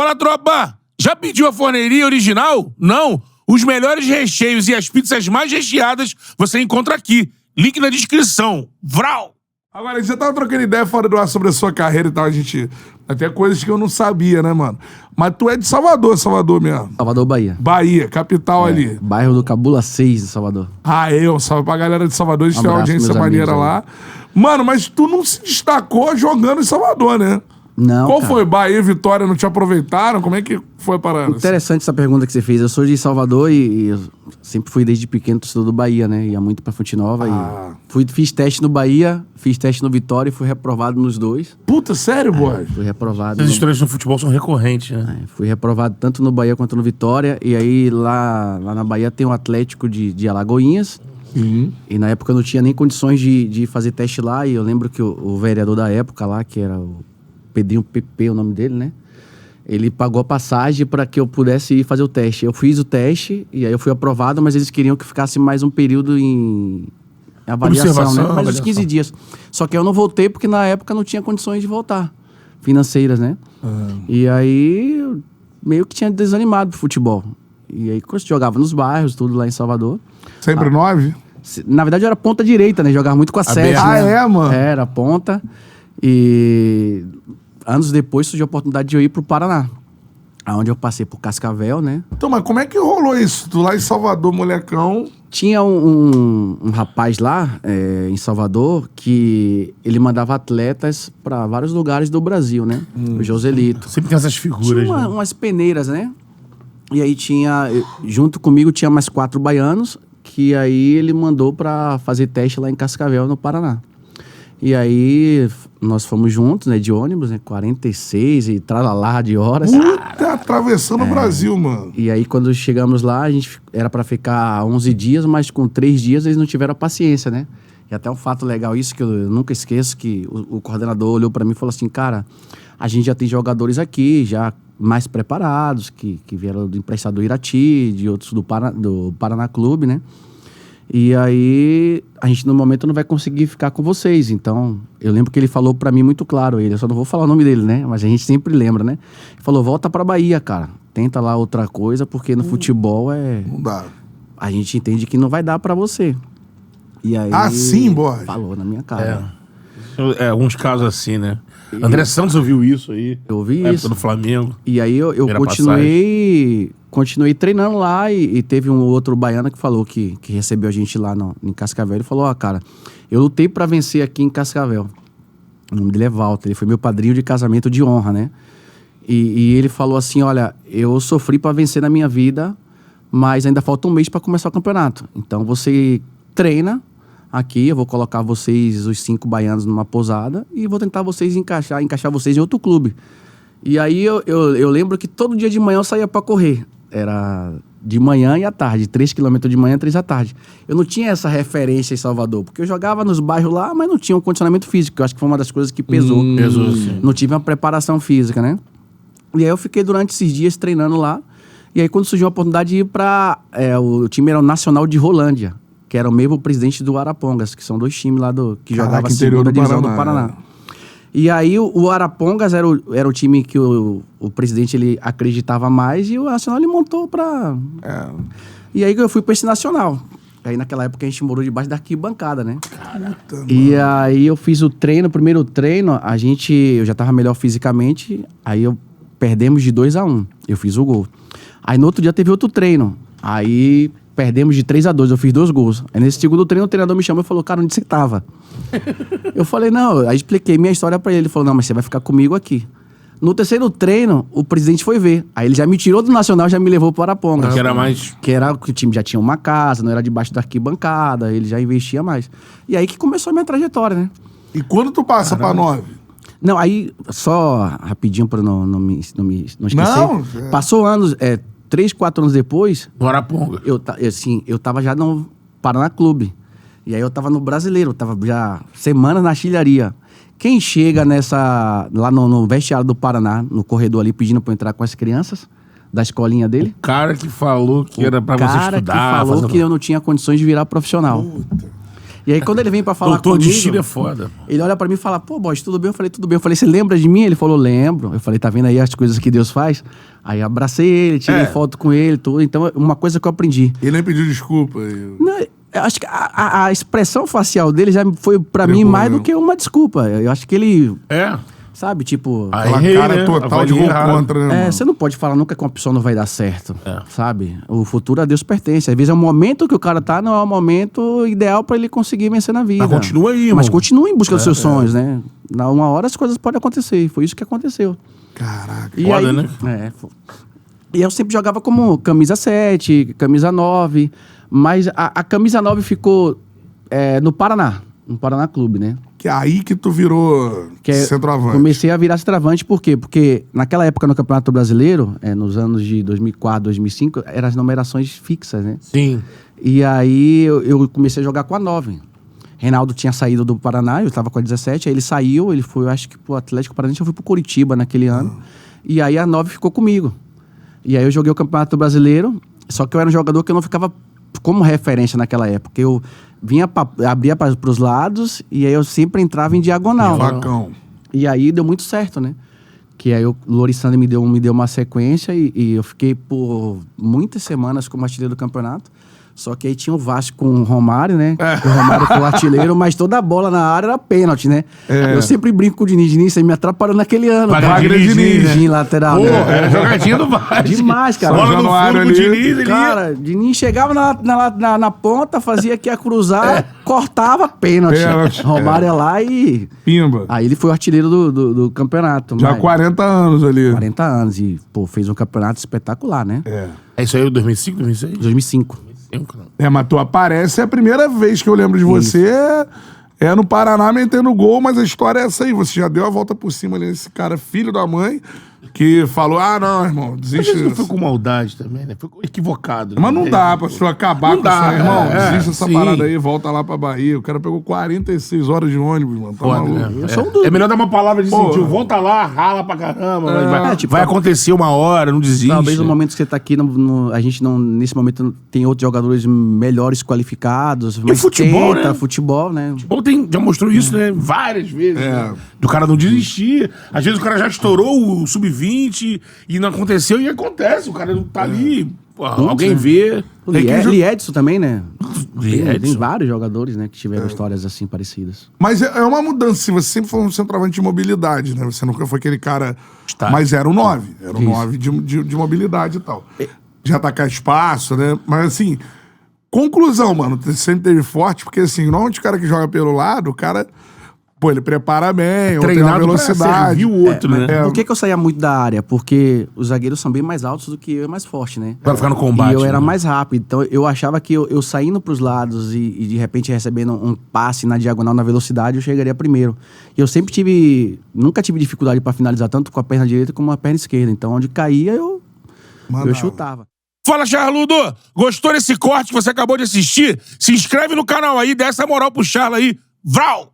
Fala, tropa! Já pediu a forneria original? Não? Os melhores recheios e as pizzas mais recheadas você encontra aqui. Link na descrição. Vral! Agora, a gente já tava trocando ideia fora do ar sobre a sua carreira e tal, a gente... Até coisas que eu não sabia, né, mano? Mas tu é de Salvador mesmo. Salvador, Bahia. Bahia, capital ali. Bairro do Cabula 6 de Salvador. Ah, salve pra galera de Salvador, a gente tem uma audiência maneira lá. Mano, mas tu não se destacou jogando em Salvador, né? Não, Qual cara. foi? Bahia e Vitória não te aproveitaram? Como é que foi a parada? Interessante essa pergunta que você fez. Eu sou de Salvador e eu sempre fui desde pequeno torcedor do Bahia, né? Ia muito pra Fonte Nova. Fiz teste no Bahia, fiz teste no Vitória e fui reprovado nos dois. Puta, sério, boy? Fui reprovado. Essas histórias no futebol são recorrentes, né? Fui reprovado tanto no Bahia quanto no Vitória. E aí lá na Bahia tem o Atlético de Alagoinhas. E na época eu não tinha nem condições de fazer teste lá. E eu lembro que o vereador da época lá, que era o Pedrinho PP, o nome dele, né? Ele pagou a passagem para que eu pudesse ir fazer o teste. Eu fiz o teste e aí eu fui aprovado, mas eles queriam que ficasse mais um período em avaliação, né? Mais uns 15 dias. Só que eu não voltei porque na época não tinha condições de voltar, financeiras, né? E aí eu meio que tinha desanimado pro futebol. E aí quando eu jogava nos bairros, tudo lá em Salvador. Sempre 9? Na verdade eu era ponta direita, né? Jogava muito com a 7. Ah, mano? Era ponta. E anos depois surgiu a oportunidade de eu ir pro Paraná, onde eu passei por Cascavel, né? Então, mas como é que rolou isso? Tu lá em Salvador, molecão... Tinha um rapaz lá, em Salvador, que ele mandava atletas para vários lugares do Brasil, né? O Joselito. Sempre tem essas figuras, Tinha né? umas peneiras, né? E aí junto comigo tinha mais 4 baianos, que aí ele mandou para fazer teste lá em Cascavel, no Paraná. E aí nós fomos juntos, né, de ônibus, né, 46 e tralalá de horas. Puta, atravessando o Brasil, mano. E aí quando chegamos lá, a gente era pra ficar 11 dias, mas com 3 dias eles não tiveram a paciência, né? E até um fato legal isso, que eu nunca esqueço, que o coordenador olhou pra mim e falou assim, cara, a gente já tem jogadores aqui, já mais preparados, que vieram do emprestado do Irati, de outros do Paraná Clube, né? E aí, a gente no momento não vai conseguir ficar com vocês. Então, eu lembro que ele falou pra mim muito claro, eu só não vou falar o nome dele, né? Mas a gente sempre lembra, né? Ele falou, volta pra Bahia, cara. Tenta lá outra coisa, porque no futebol Não dá. a gente entende que não vai dar pra você. E aí... Ah, sim, boy? Falou na minha cara. Alguns casos assim, né? André Santos ouviu isso aí. Eu ouvi na isso. época do Flamengo. E aí eu Primeira continuei treinando lá e teve um outro baiano que falou que recebeu a gente lá em Cascavel. Ele falou, cara, eu lutei pra vencer aqui em Cascavel. O nome dele é Walter, ele foi meu padrinho de casamento de honra, né? E ele falou assim, olha, eu sofri pra vencer na minha vida, mas ainda falta um mês pra começar o campeonato. Então você treina aqui, eu vou colocar vocês, os 5 baianos, numa posada e vou tentar vocês encaixar vocês em outro clube. E aí eu lembro que todo dia de manhã eu saía pra correr. Era de manhã e à tarde, 3 km de manhã, 3 à tarde. Eu não tinha essa referência em Salvador, porque eu jogava nos bairros lá, mas não tinha um condicionamento físico, eu acho que foi uma das coisas que pesou. Pesou, sim. Não tive uma preparação física, né? E aí eu fiquei durante esses dias treinando lá, e aí quando surgiu a oportunidade de ir pra... o time era o Nacional de Rolândia, que era o mesmo presidente do Arapongas, que são 2 times lá que jogavam a segunda divisão do Paraná. E aí o Arapongas era o time que o presidente ele acreditava mais e o Nacional ele montou pra... E aí eu fui pra esse Nacional. Aí naquela época a gente morou debaixo da arquibancada, né? Caramba. E aí eu fiz o primeiro treino, eu já tava melhor fisicamente, aí perdemos de 2-1, eu fiz o gol. Aí no outro dia teve outro treino, aí perdemos de 3-2, eu fiz 2 gols. Aí nesse segundo treino o treinador me chamou e falou, cara, onde você tava? Eu falei, não, aí expliquei minha história pra ele. Ele falou, não, mas você vai ficar comigo aqui. No terceiro treino, o presidente foi ver. Aí ele já me tirou do Nacional, já me levou para Arapongas. Que o time já tinha uma casa, não era debaixo da arquibancada, ele já investia mais. E aí que começou a minha trajetória, né? E quando tu passa pra 9? Não, aí, só rapidinho pra não esquecer. Não, Passou anos, 3, 4 anos depois... Do Araponga. Eu tava já no Paraná Clube. E aí eu tava no Brasileiro, tava já semanas na artilharia. Quem chega lá no vestiário do Paraná, no corredor ali, pedindo pra eu entrar com as crianças da escolinha dele? O cara que falou que era pra você estudar. O cara que falou que eu não tinha condições de virar profissional. Puta. E aí, quando ele vem pra falar Doutor comigo... Destino é foda. Ele olha pra mim e fala, pô, boss, tudo bem? Eu falei, tudo bem. Eu falei, você lembra de mim? Ele falou, lembro. Eu falei, tá vendo aí as coisas que Deus faz? Aí abracei ele, tirei foto com ele, tudo. Então, uma coisa que eu aprendi. Ele nem pediu desculpa. Não, eu acho que a expressão facial dele já foi pra mim Pegou, mais né? do que uma desculpa. Eu acho que ele, sabe, tipo... Aquela Errei, cara né? total de Avaliei gol errado. contra, né, mano? você não pode falar nunca que uma pessoa não vai dar certo, sabe? O futuro a Deus pertence. Às vezes é o momento que o cara tá, não é o momento ideal pra ele conseguir vencer na vida. Mas continua aí, Mas irmão. continua em busca dos seus sonhos, né? Na uma hora as coisas podem acontecer. E foi isso que aconteceu. Caraca. E Foda, aí, né? E eu sempre jogava como camisa 7, camisa 9, mas a camisa 9 ficou no Paraná Clube, né? Que é aí que tu virou centroavante. Comecei a virar centroavante, por quê? Porque naquela época no Campeonato Brasileiro, nos anos de 2004, 2005, eram as numerações fixas, né? Sim. E aí eu comecei a jogar com a 9. Reinaldo tinha saído do Paraná, eu estava com a 17, aí ele saiu, ele foi, acho que pro Atlético Paranaense, eu fui pro Curitiba naquele ano. E aí a 9 ficou comigo. E aí eu joguei o Campeonato Brasileiro, só que eu era um jogador que eu não ficava como referência naquela época. Eu abria pros lados e aí eu sempre entrava em diagonal. Facão. E aí deu muito certo, né? Que aí o Lorissandro me deu uma sequência e eu fiquei por muitas semanas como artilheiro do campeonato. Só que aí tinha o Vasco com o Romário, né? O Romário foi o artilheiro, mas toda a bola na área era pênalti, né? Eu sempre brinco com o Diniz. Diniz, você me atrapalhou naquele ano. Wagner Diniz, né? Diniz lateral, Pô, né? era jogadinha do Vasco. Demais, cara. Bola no Januário fundo com o ali. Diniz, ele Cara, Diniz chegava na ponta, fazia que ia cruzar, cortava pênalti. Pênalti. Romário ia lá e... Pimba. Aí ele foi o artilheiro do campeonato. Já há mas- 40 anos ali. 40 anos e, pô, fez um campeonato espetacular, né? É isso aí, 2005, 2006? 2005. Mas tu aparece, é a primeira vez que eu lembro de você é no Paraná metendo gol, mas a história é essa aí. Você já deu a volta por cima ali nesse cara, filho da mãe, que falou, não, irmão, Às desiste vezes não disso. foi com maldade também, né? Foi equivocado. Né? Mas não dá pra você acabar Não com dá, isso aí, irmão. Desiste dessa sim. parada aí, volta lá pra Bahia. O cara pegou 46 horas de ônibus, mano. Tá Foda, maluco. né? Eu sou um dos- É melhor dar uma palavra de Pô. incentivo. Volta lá, rala pra caramba. tipo, vai acontecer uma hora, não desiste. Talvez no momento que você tá aqui, a gente não, nesse momento, tem outros jogadores melhores qualificados. Mas futebol, tenta, né? futebol, né? Bom, já mostrou isso, né? Várias vezes. Né? Do cara não desistir. Às vezes o cara já estourou o sub-20 e não aconteceu e acontece. O cara não tá ali. Pô, alguém vê. O Tem que Liedson também, né? Tem Liedson. vários jogadores, né, que tiveram histórias assim parecidas. Mas é uma mudança, assim, você sempre foi um centroavante de mobilidade, né? Você nunca foi aquele cara... Tá. Mas era o 9. Era o 9 de mobilidade e tal. De atacar espaço, né? Mas assim, conclusão, mano, você sempre teve forte, porque assim, normalmente o cara que joga pelo lado, o cara... Pô, ele prepara bem, ou tem uma Treinado pra velocidade. servir o outro, né? Por que eu saía muito da área? Porque os zagueiros são bem mais altos do que eu e mais forte, né? Pra ficar no combate. E eu era né? mais rápido. Então eu achava que eu saindo pros lados e de repente recebendo um passe na diagonal, na velocidade, eu chegaria primeiro. E eu sempre nunca tive dificuldade pra finalizar, tanto com a perna direita como a perna esquerda. Então onde caía, eu chutava. Fala, Charludo! Gostou desse corte que você acabou de assistir? Se inscreve no canal aí, dá essa moral pro Charla aí. Vral!